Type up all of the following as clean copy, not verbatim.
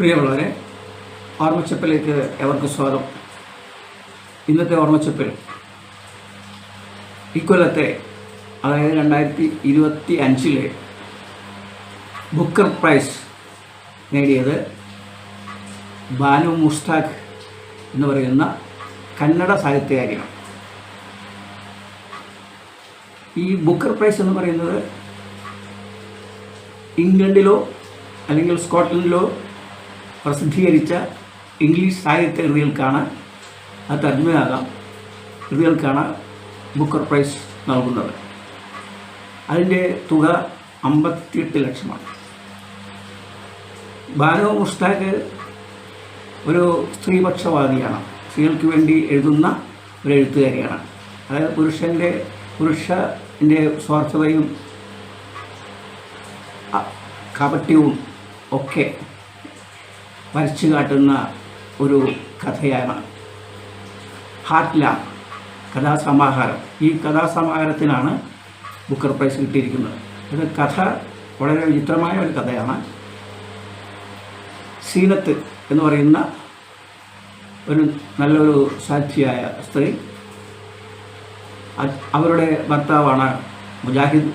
പ്രിയമുള്ളവരെ, ഓർമ്മച്ചപ്പിലേക്ക് എവർക്ക് സ്വാഗതം. ഇന്നത്തെ ഓർമ്മച്ചപ്പിൽ ഇക്കൊല്ലത്തെ, അതായത് 2025 ബുക്കർ പ്രൈസ് നേടിയത് ബാനു മുസ്താഖ് എന്ന് പറയുന്ന കന്നഡ സാഹിത്യകാരിയാണ്. ഈ ബുക്കർ പ്രൈസ് എന്ന് പറയുന്നത് ഇംഗ്ലണ്ടിലോ അല്ലെങ്കിൽ സ്കോട്ട്ലൻഡിലോ പ്രസിദ്ധീകരിച്ച ഇംഗ്ലീഷ് സാഹിത്യ കൃതികൾക്കാണ്, അത് തർജ്ജമയാകാം, കൃതികൾക്കാണ് ബുക്കർ പ്രൈസ് നൽകുന്നത്. അതിൻ്റെ തുക 58 ലക്ഷമാണ്. ബാനു മുസ്താഖ് ഒരു സ്ത്രീപക്ഷവാദിയാണ്. സ്ത്രീകൾക്ക് വേണ്ടി എഴുതുന്ന ഒരു എഴുത്തുകാരിയാണ്. അതായത് പുരുഷൻ്റെ സ്വാർത്ഥതയും കാപട്യവും ഒക്കെ വരച്ചു കാട്ടുന്ന ഒരു കഥയാണ് ഹാർട്ട് ലാമ്പ് കഥാസമാഹാരം. ഈ കഥാസമാഹാരത്തിനാണ് ബുക്കർ പ്രൈസ് കിട്ടിയിരിക്കുന്നത്. ഇത് കഥ വളരെ വിചിത്രമായ ഒരു കഥയാണ്. സീനത്ത് എന്ന് പറയുന്ന ഒരു നല്ലൊരു സാക്ഷിയായ സ്ത്രീ, അവരുടെ ഭർത്താവാണ് മുജാഹിദ്.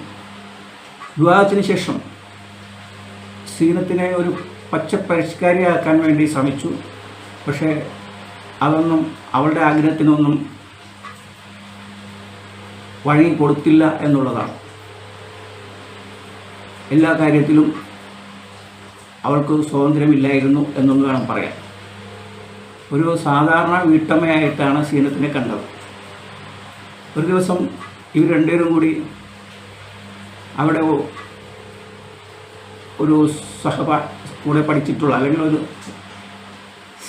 വിവാഹത്തിന് ശേഷം സീനത്തിനെ ഒരു പച്ചപ്പരിഷ്കാരിയാക്കാൻ വേണ്ടി ശ്രമിച്ചു. പക്ഷേ അതൊന്നും അവളുടെ ആഗ്രഹത്തിനൊന്നും വഴങ്ങി കൊടുത്തില്ല എന്നുള്ളതാണ്. എല്ലാ കാര്യത്തിലും അവൾക്ക് സ്വാതന്ത്ര്യമില്ലായിരുന്നു എന്നൊന്ന് വേണം പറയാൻ. ഒരു സാധാരണ വീട്ടമ്മയായിട്ടാണ് സീനത്തിനെ കണ്ടത്. ഒരു ദിവസം ഇവർ രണ്ടുപേരും കൂടി അവിടെ ഒരു കൂടെ പഠിച്ചിട്ടുള്ള അല്ലെങ്കിൽ ഒരു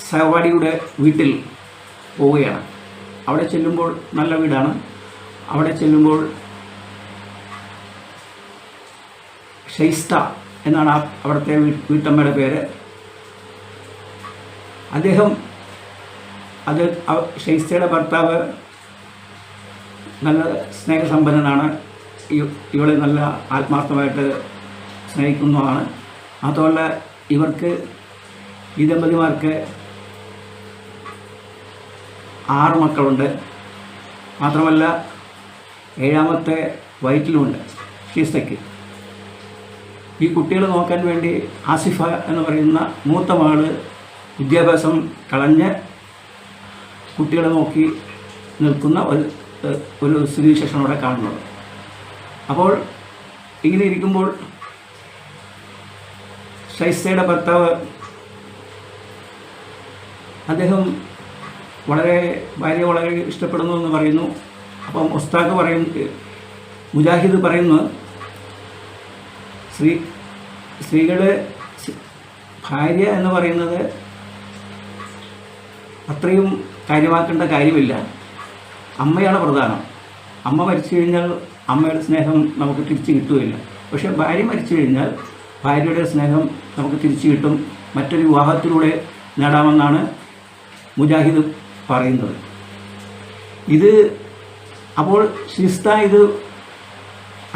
സഹപാഠിയുടെ വീട്ടിൽ പോവുകയാണ്. അവിടെ ചെല്ലുമ്പോൾ, നല്ല വീടാണ്, അവിടെ ചെല്ലുമ്പോൾ ഷൈസ്ത എന്നാണ് അവിടുത്തെ വീട്ടമ്മയുടെ പേര്. ഷൈസ്തയുടെ ഭർത്താവ് നല്ല സ്നേഹസമ്പന്നനാണ്. ഇവളെ നല്ല ആത്മാർത്ഥമായിട്ട് സ്നേഹിക്കുന്നതാണ്. മാത്രമല്ല ഈ ദമ്പതിമാർക്ക് 6 മക്കളുണ്ട്. മാത്രമല്ല 7ാമത്തെ വയറ്റിലുമുണ്ട് ഷീസ്തയ്ക്ക്. ഈ കുട്ടികളെ നോക്കാൻ വേണ്ടി ആസിഫ എന്ന് പറയുന്ന മൂത്ത മകൾ വിദ്യാഭ്യാസം കളഞ്ഞ് കുട്ടികളെ നോക്കി നിൽക്കുന്ന ഒരു സ്ഥിതിവിശേഷമാണ് അവിടെ കാണുന്നത്. അപ്പോൾ ഇങ്ങനെ ഇരിക്കുമ്പോൾ ഷൈസ്തയുടെ ഭർത്താവ്, അദ്ദേഹം ഭാര്യ വളരെ ഇഷ്ടപ്പെടുന്നു എന്ന് പറയുന്നു. അപ്പം മുജാഹിദ് പറയുന്നു, സ്ത്രീകളുടെ ഭാര്യ എന്ന് പറയുന്നത് അത്രയും കാര്യമാക്കേണ്ട കാര്യമില്ല. അമ്മയാണ് പ്രധാനം. അമ്മ മരിച്ചു കഴിഞ്ഞാൽ അമ്മയുടെ സ്നേഹം നമുക്ക് തിരിച്ചു കിട്ടുകയില്ല. പക്ഷേ ഭാര്യ മരിച്ചു കഴിഞ്ഞാൽ ഭാര്യയുടെ സ്നേഹം നമുക്ക് തിരിച്ചു കിട്ടും, മറ്റൊരു വിവാഹത്തിലൂടെ നേടാമെന്നാണ് മുജാഹിദ് പറയുന്നത്. അപ്പോൾ ഷിസ്ത ഇത്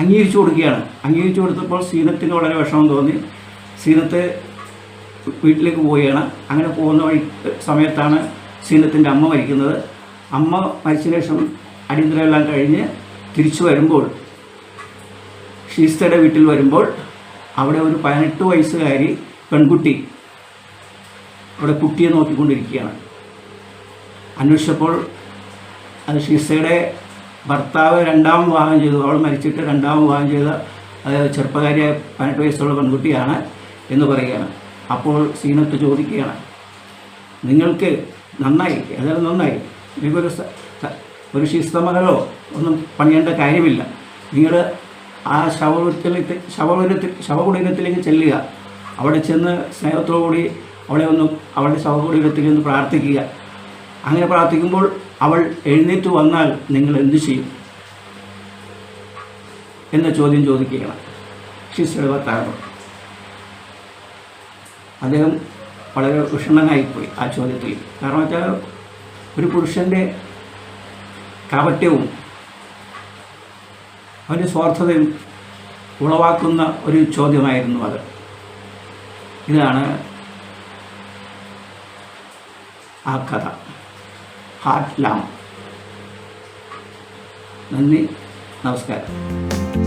അംഗീകരിച്ചു കൊടുക്കുകയാണ്. അംഗീകരിച്ചു കൊടുത്തപ്പോൾ സീനത്തിന് വളരെ വിഷമം തോന്നി. സീനത്ത് വീട്ടിലേക്ക് പോവുകയാണ്. അങ്ങനെ പോകുന്ന സമയത്താണ് സീനത്തിൻ്റെ അമ്മ മരിക്കുന്നത്. അമ്മ മരിച്ച ശേഷം അടിയന്തരമെല്ലാം കഴിഞ്ഞ് തിരിച്ചു വരുമ്പോൾ, ഷിസ്തയുടെ വീട്ടിൽ വരുമ്പോൾ, അവിടെ ഒരു 18 വയസ്സുകാരി പെൺകുട്ടി അവിടെ കുട്ടിയെ നോക്കിക്കൊണ്ടിരിക്കുകയാണ്. അന്വേഷിച്ചപ്പോൾ അത് ഷിസ്തയുടെ ഭർത്താവ് 2ാം വിവാഹം ചെയ്തു. അവൾ മരിച്ചിട്ട് 2ാം വിവാഹം ചെയ്ത ചെറുപ്പക്കാരിയായ 18 വയസ്സുള്ള പെൺകുട്ടിയാണ് എന്ന് പറയുകയാണ്. അപ്പോൾ സീനത്ത് ചോദിക്കുകയാണ്, നിങ്ങൾക്ക് നന്നായി, ഏതായാലും നന്നായി, നിങ്ങൾക്കൊരു ഷിസ്ത മകളോ ഒന്നും പണിയേണ്ട കാര്യമില്ല. നിങ്ങൾ ആ ശവകുടീരത്തിലേക്ക് ചെല്ലുക. അവിടെ ചെന്ന് സ്നേഹത്തോടുകൂടി അവളുടെ ശവകുടീരത്തിൽ നിന്ന് പ്രാർത്ഥിക്കുക. അങ്ങനെ പ്രാർത്ഥിക്കുമ്പോൾ അവൾ എഴുന്നേറ്റ് വന്നാൽ നിങ്ങൾ എന്തു ചെയ്യും എന്ന ചോദ്യം ചോദിക്കുകയാണ് ഷിസ്തയുടെ ഭർത്താവ്. അദ്ദേഹം വളരെ വിഷണ്ണനായിപ്പോയി ആ ചോദ്യത്തിൽ. കാരണം വെച്ചാൽ ഒരു പുരുഷൻ്റെ കാപട്യവും അവൻ്റെ സ്വാർത്ഥതയും ഉളവാക്കുന്ന ഒരു ചോദ്യമായിരുന്നു അത്. ഇതാണ് ആ കഥ. ഹാർട്ട് ലാം. നന്ദി, നമസ്കാരം.